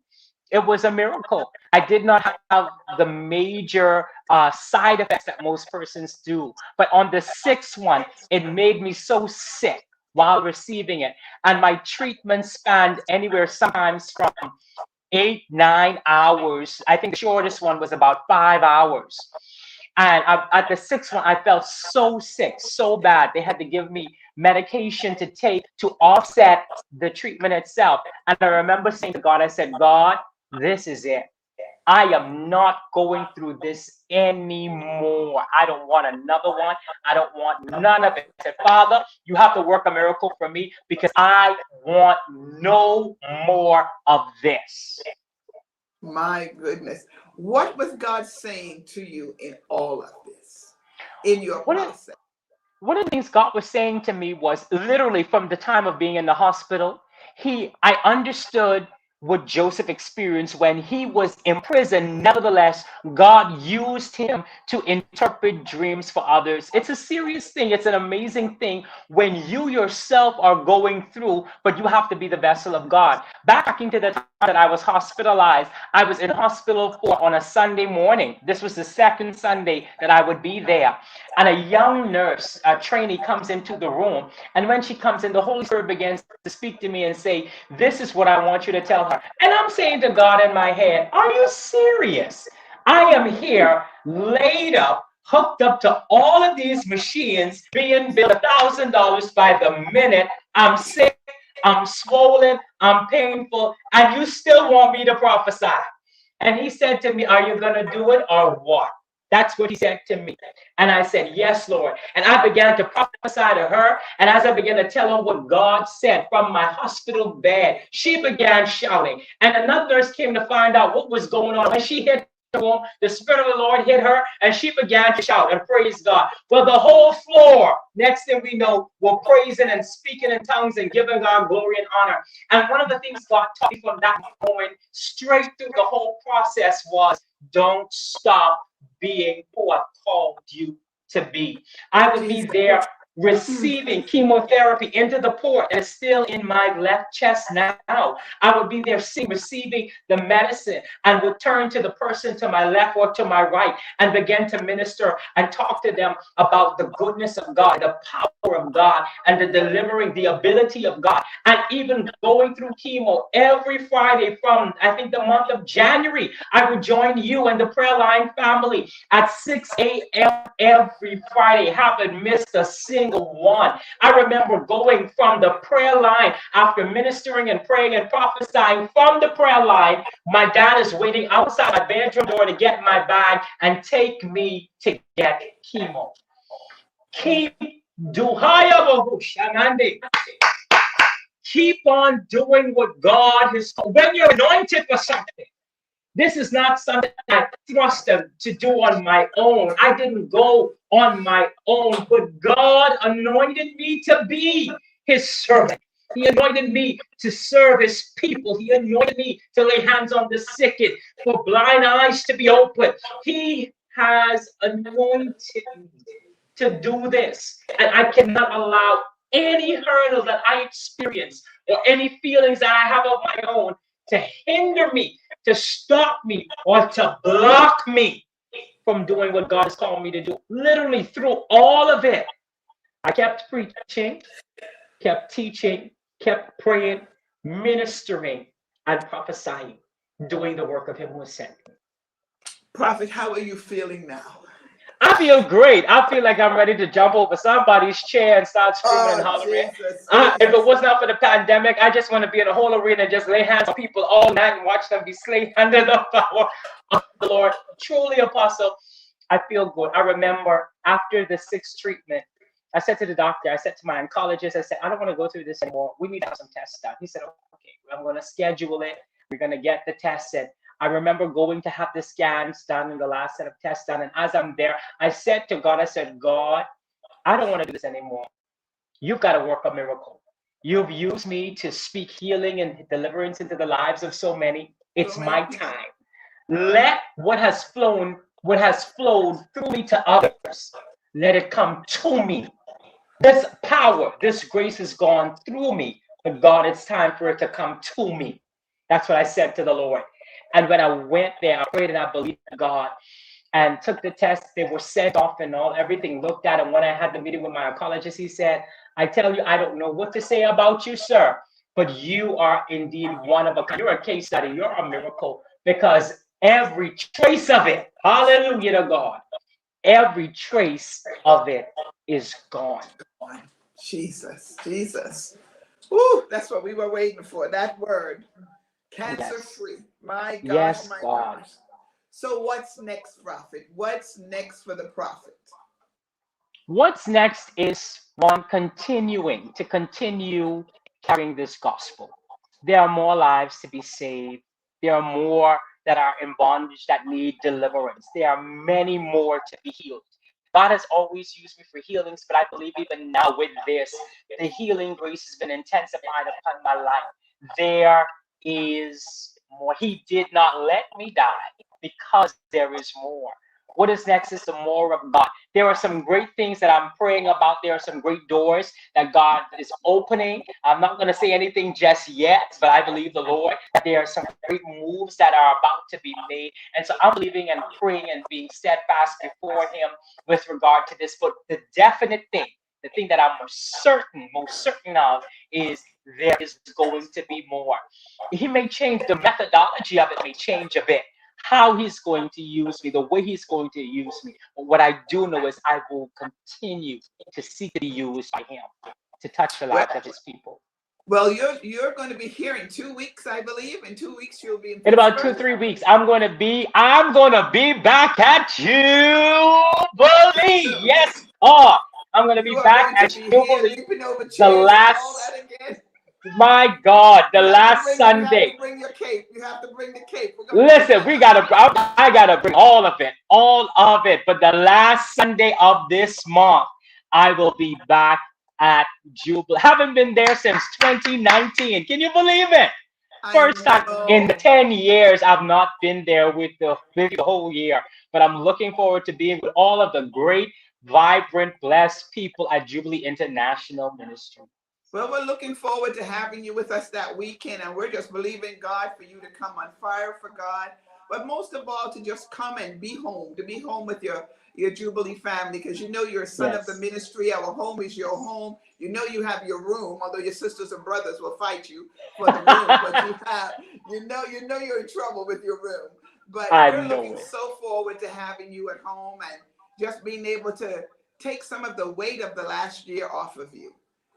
B: It was a miracle. I did not have the major side effects that most persons do. But on the sixth one, it made me so sick while receiving it. And my treatment spanned anywhere sometimes from 8, 9 hours. I think the shortest one was about 5 hours. And at the sixth one, I felt so sick, so bad. They had to give me medication to take to offset the treatment itself. And I remember saying to God, I said, God, this is it. I am not going through this anymore. I don't want another one. I don't want none of it. I said, Father, you have to work a miracle for me because I want no more of this.
A: My goodness. What was God saying to you in all of this, in your
B: One of,
A: process?
B: one of the things God was saying to me was literally from the time of being in the hospital, I understood what Joseph experienced when he was in prison. Nevertheless, God used him to interpret dreams for others. It's a serious thing. It's an amazing thing when you yourself are going through, but you have to be the vessel of God. Back into the time that I was hospitalized, I was in hospital on a Sunday morning. This was the second Sunday that I would be there. And a young nurse, a trainee, comes into the room. And when she comes in, the Holy Spirit begins to speak to me and say, this is what I want you to tell her. And I'm saying to God in my head, are you serious? I am here laid up, hooked up to all of these machines, being billed $1,000 by the minute. I'm sick, I'm swollen, I'm painful, and you still want me to prophesy. And he said to me, are you going to do it or what? That's what he said to me. And I said, yes, Lord. And I began to prophesy to her. And as I began to tell her what God said from my hospital bed, she began shouting. And another nurse came to find out what was going on. When she hit the room, the Spirit of the Lord hit her, and she began to shout and praise God. Well, the whole floor, next thing we know, we're praising and speaking in tongues and giving God glory and honor. And one of the things God taught me from that moment straight through the whole process was, don't stop being who I've called you to be. I would be there receiving chemotherapy into the port, and it's still in my left chest now. I would be there receiving the medicine and would turn to the person to my left or to my right and begin to minister and talk to them about the goodness of God, the power of God, and the delivering, the ability of God. And even going through chemo every Friday from, I think, the month of January, I would join you and the prayer line family at 6 a.m. every Friday. Haven't missed a single one. I remember going from the prayer line after ministering and praying and prophesying from the prayer line. My dad is waiting outside my bedroom door to get my bag and take me to get chemo. Keep on doing what God has told. When you're anointed for something, this is not something I trusted to do on my own. I didn't go on my own, but God anointed me to be his servant. He anointed me to serve his people. He anointed me to lay hands on the sick, for blind eyes to be opened. He has anointed me to do this. And I cannot allow any hurdle that I experience or any feelings that I have of my own to hinder me, to stop me, or to block me from doing what God has called me to do. Literally through all of it, I kept preaching, kept teaching, kept praying, ministering, and prophesying, doing the work of him who sent me.
A: Prophet, how are you feeling now?
B: I feel great. I feel like I'm ready to jump over somebody's chair and start screaming and hollering. If it was not for the pandemic, I just want to be in a whole arena and just lay hands on people all night and watch them be slain under the power of the Lord. Truly, Apostle, I feel good. I remember after the sixth treatment, I said to the doctor, I said to my oncologist, I said, I don't want to go through this anymore. We need to have some tests done. He said, okay, I'm going to schedule it. We're going to get the tests in. I remember going to have the scans done and the last set of tests done. And as I'm there, I said to God, I said, God, I don't want to do this anymore. You've got to work a miracle. You've used me to speak healing and deliverance into the lives of so many. It's my time. let what has flowed through me to others, let it come to me. This power, this grace has gone through me, but God, it's time for it to come to me. That's what I said to the Lord. And when I went there, I prayed and I believed God and took the test. They were sent off and all, everything looked at. And when I had the meeting with my oncologist, he said, I tell you, I don't know what to say about you, sir, but you are indeed one of a kind. You're a case study. You're a miracle because every trace of it, hallelujah to God, every trace of it is gone.
A: Jesus, Jesus. Ooh, that's what we were waiting for. That word, cancer
B: Yes.
A: free. My gosh,
B: Yes,
A: my
B: God.
A: gosh. So what's next, prophet? What's next for the prophet?
B: What's next is one continuing to continue carrying this gospel. There are more lives to be saved. There are more that are in bondage that need deliverance. There are many more to be healed. God has always used me for healings, but I believe even now with this, the healing grace has been intensified upon my life. There is more. He did not let me die because there is more. What is next is the more of God. There are some great things that I'm praying about. There are some great doors that God is opening. I'm not going to say anything just yet, but I believe the Lord that there are some great moves that are about to be made. And so I'm believing and praying and being steadfast before Him with regard to this. But the definite thing, the thing that I'm most certain of, is there is going to be more. He may change the methodology of it, may change a bit how he's going to use me, the way he's going to use me. But what I do know is I will continue to seek to be used by him to touch the
A: Well,
B: lives of his people.
A: well, you're going to be here in 2 weeks, I believe. In 2 weeks, you'll be in
B: In about two,
A: Pittsburgh.
B: 3 weeks, I'm gonna be back at Jubilee.
A: So
B: Yes, oh, I'm gonna
A: you
B: be
A: are
B: back
A: going to
B: at
A: be here
B: Jubilee.
A: leaping over
B: The
A: chairs and all
B: last,
A: that again.
B: my God, the last
A: You have to
B: Sunday.
A: bring your cape. You have to bring the cape. We're gonna put
B: Listen, I gotta bring all of it. But the last Sunday of this month, I will be back at Jubilee. Haven't been there since 2019. Can you believe it?
A: I
B: First time in the
A: know.
B: 10 years I've not been there with the whole year. But I'm looking forward to being with all of the great, vibrant, blessed people at Jubilee International Ministry.
A: Well, we're looking forward to having you with us that weekend, and we're just believing God for you to come on fire for God, but most of all, to just come and be home, to be home with your Jubilee family, because you know you're a son of the
B: Yes.
A: ministry. Our home is your home. You know you have your room, although your sisters and brothers will fight you for the room, but you know you're in trouble with your room. But
B: I
A: we're
B: know
A: looking
B: it.
A: so forward to having you at home and just being able to take some of the weight of the last year off of you,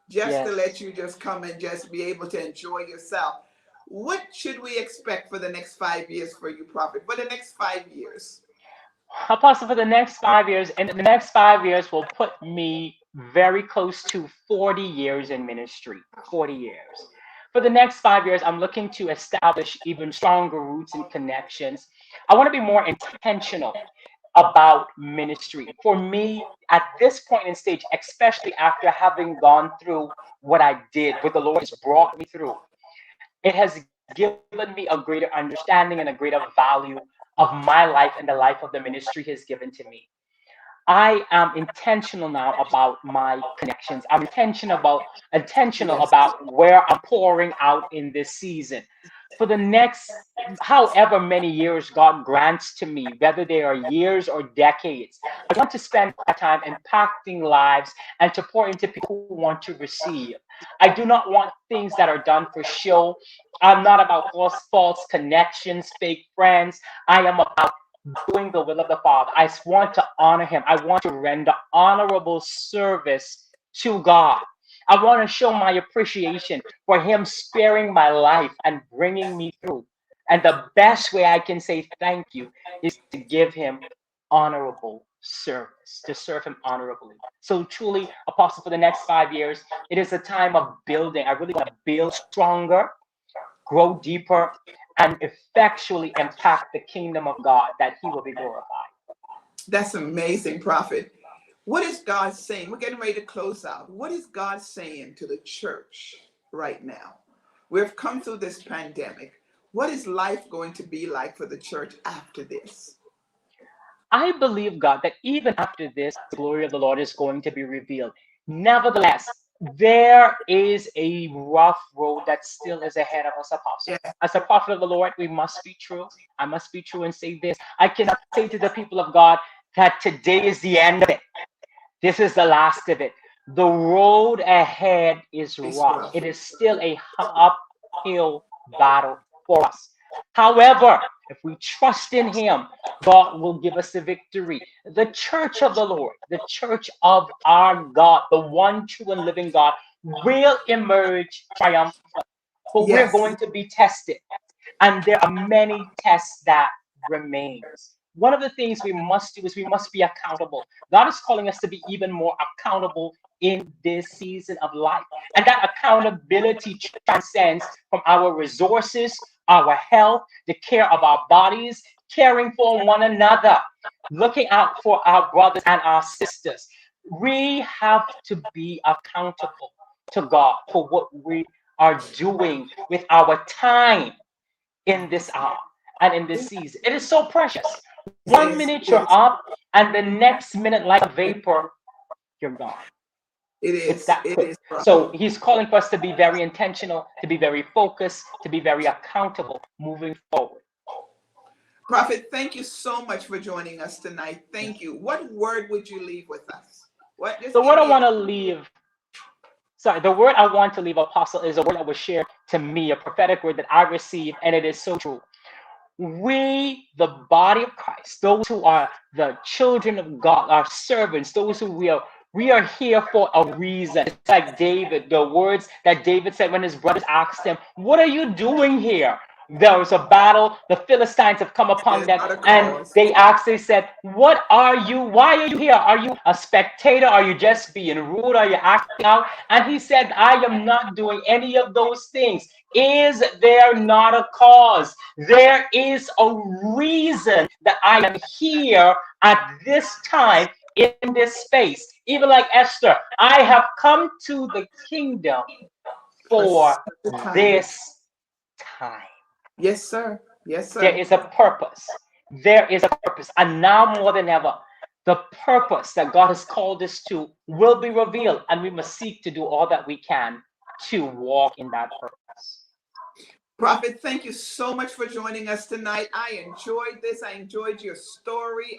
A: just to let
B: Yes.
A: you just come and just be able to enjoy yourself. What should we expect for the next 5 years for you, Prophet? For the next 5 years?
B: Apostle, for the next 5 years, and the next 5 years will put me very close to 40 years in ministry. 40 years. For the next 5 years, I'm looking to establish even stronger roots and connections. I want to be more intentional about ministry. For me, at this point in stage, especially after having gone through what I did, what the Lord has brought me through, it has given me a greater understanding and a greater value of my life and the life of the ministry He has given to me. I am intentional now about my connections. I'm intentional
A: Yes.
B: about where I'm pouring out in this season. For the next however many years God grants to me, whether they are years or decades, I want to spend that time impacting lives and to pour into people who want to receive. I do not want things that are done for show. I'm not about false connections, fake friends. I am about doing the will of the Father. I want to honor Him. I want to render honorable service to God. I want to show my appreciation for Him sparing my life and bringing me through. And the best way I can say thank you is to give Him honorable service, to serve Him honorably. So, truly, Apostle, for the next 5 years, it is a time of building. I really want to build stronger, grow deeper, and effectually impact the kingdom of God that He will be glorified.
A: That's amazing, Prophet. What is God saying? We're getting ready to close out. What is God saying to the church right now? We've come through this pandemic. What is life going to be like for the church after this?
B: I believe, God, that even after this, the glory of the Lord is going to be revealed. Nevertheless, there is a rough road that still is ahead of us, Apostle.
A: Yes.
B: As a prophet of the Lord, we must be true. I must be true and say this. I cannot say to the people of God that today is the end of it. This is the last of it. The road ahead is
A: It's
B: rough.
A: rough.
B: It is still a uphill battle for us. However, if we trust in Him, God will give us the victory. The church of the Lord, the church of our God, the one true and living God, will emerge triumphant. But we're
A: Yes.
B: going to be tested, and there are many tests that remains. One of the things we must do is we must be accountable. God is calling us to be even more accountable in this season of life. And that accountability transcends from our resources, our health, the care of our bodies, caring for one another, looking out for our brothers and our sisters. We have to be accountable to God for what we are doing with our time in this hour and in this season. It is so precious.
A: It
B: 1 minute you're
A: is.
B: up, and the next minute, like a vapor, you're gone.
A: It
B: It's
A: is.
B: that
A: It
B: quick.
A: is, Prophet.
B: So He's calling for us to be very intentional, to be very focused, to be very accountable moving forward.
A: Prophet, thank you so much for joining us tonight. Thank you. What word would you leave with us? What? Just
B: The
A: give
B: word I
A: me a.
B: want to leave, sorry, the word I want to leave, Apostle, is a word that was shared to me, a prophetic word that I received, and it is so true. We, the body of Christ, those who are the children of God, our servants, those who we are here for a reason. It's like David, the words that David said when his brothers asked him, "What are you doing here?" There was a battle. The Philistines have come upon
A: There's
B: them,
A: not a
B: and
A: cause.
B: they said, "What are you? Why are you here? Are you a spectator? Are you just being rude? Are you acting out?" And he said, "I am not doing any of those things. Is there not a cause? There is a reason that I am here at this time in this space. Even like Esther, I have come to the kingdom
A: For
B: for
A: such a time.
B: this time."
A: Yes, sir. Yes,
B: There
A: sir.
B: is a purpose. There is a purpose. And now more than ever, the purpose that God has called us to will be revealed, and we must seek to do all that we can to walk in that purpose.
A: Prophet, thank you so much for joining us tonight. I enjoyed this. I enjoyed your story.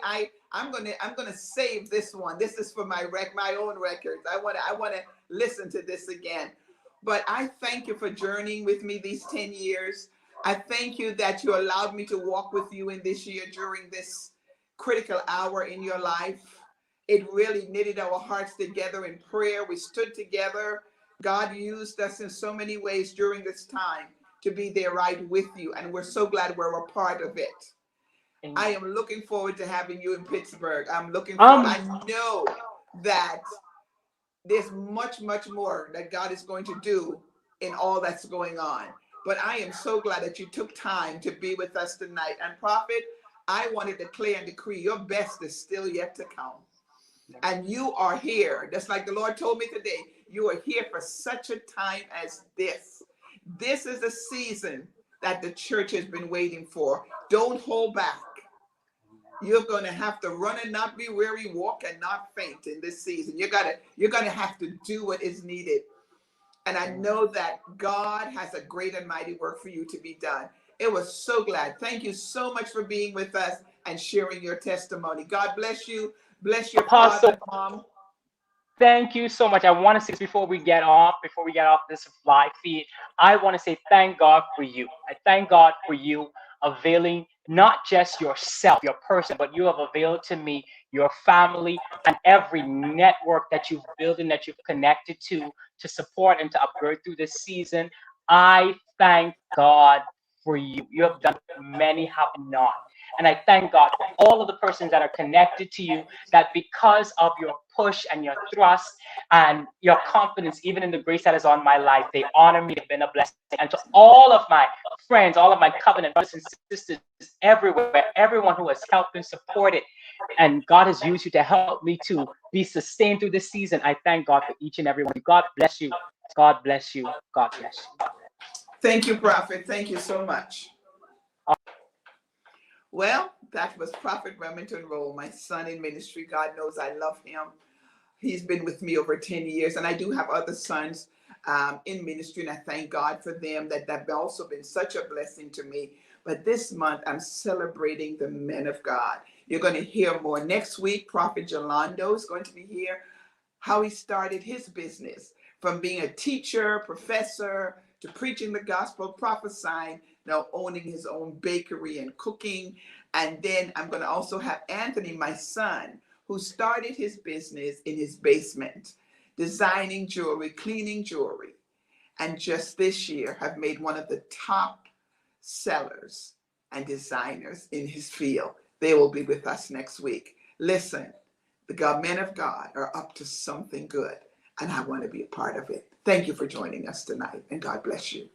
A: I'm gonna save this one. This is for my own records. I wanna listen to this again. But I thank you for journeying with me these 10 years. I thank you that you allowed me to walk with you in this year during this critical hour in your life. It really knitted our hearts together in prayer. We stood together. God used us in so many ways during this time to be there right with you. And we're so glad we're a part of it. I
B: Amen.
A: am looking forward to having you in Pittsburgh. I'm looking for,
B: Um,
A: I know that there's much, much more that God is going to do in all that's going on. But I am so glad that you took time to be with us tonight. And Prophet, I want to declare and decree your best is still yet to come. And you are here, just like the Lord told me today, you are here for such a time as this. This is a season that the church has been waiting for. Don't hold back. You're going to have to run and not be weary, walk and not faint in this season. You're going to have to do what is needed. And I know that God has a great and mighty work for you to be done. It was so glad. Thank you so much for being with us and sharing your testimony. God bless you. Bless your father,
B: Apostle,
A: mom.
B: thank you so much. I want to say this before we get off this live feed, I want to say thank God for you. I thank God for you availing not just yourself, your person, but you have availed to me, your family, and every network that you've built and that you've connected to support and to upgrade through this season. I thank God for you. You have done what many have not. And I thank God for all of the persons that are connected to you, that because of your push and your thrust and your confidence, even in the grace that is on my life, they honor me. They've been a blessing. And to all of my friends, all of my covenant brothers and sisters everywhere, everyone who has helped and supported, and God has used you to help me to be sustained through this season. I thank God for each and every one of you. God bless you. God bless you. God bless you.
A: Thank you, Prophet. Thank you so much. Well, that was Prophet Remington Roll, my son in ministry. God knows I love him. He's been with me over 10 years, and I do have other sons in ministry, and I thank God for them that have also been such a blessing to me. But this month, I'm celebrating the men of God. You're going to hear more. Next week, Prophet Jolando is going to be here, how he started his business from being a teacher, professor, to preaching the gospel, prophesying, now owning his own bakery and cooking. And then I'm going to also have Anthony, my son, who started his business in his basement, designing jewelry, cleaning jewelry, and just this year have made one of the top sellers and designers in his field. They will be with us next week. Listen, the men of God are up to something good, and I want to be a part of it. Thank you for joining us tonight, and God bless you.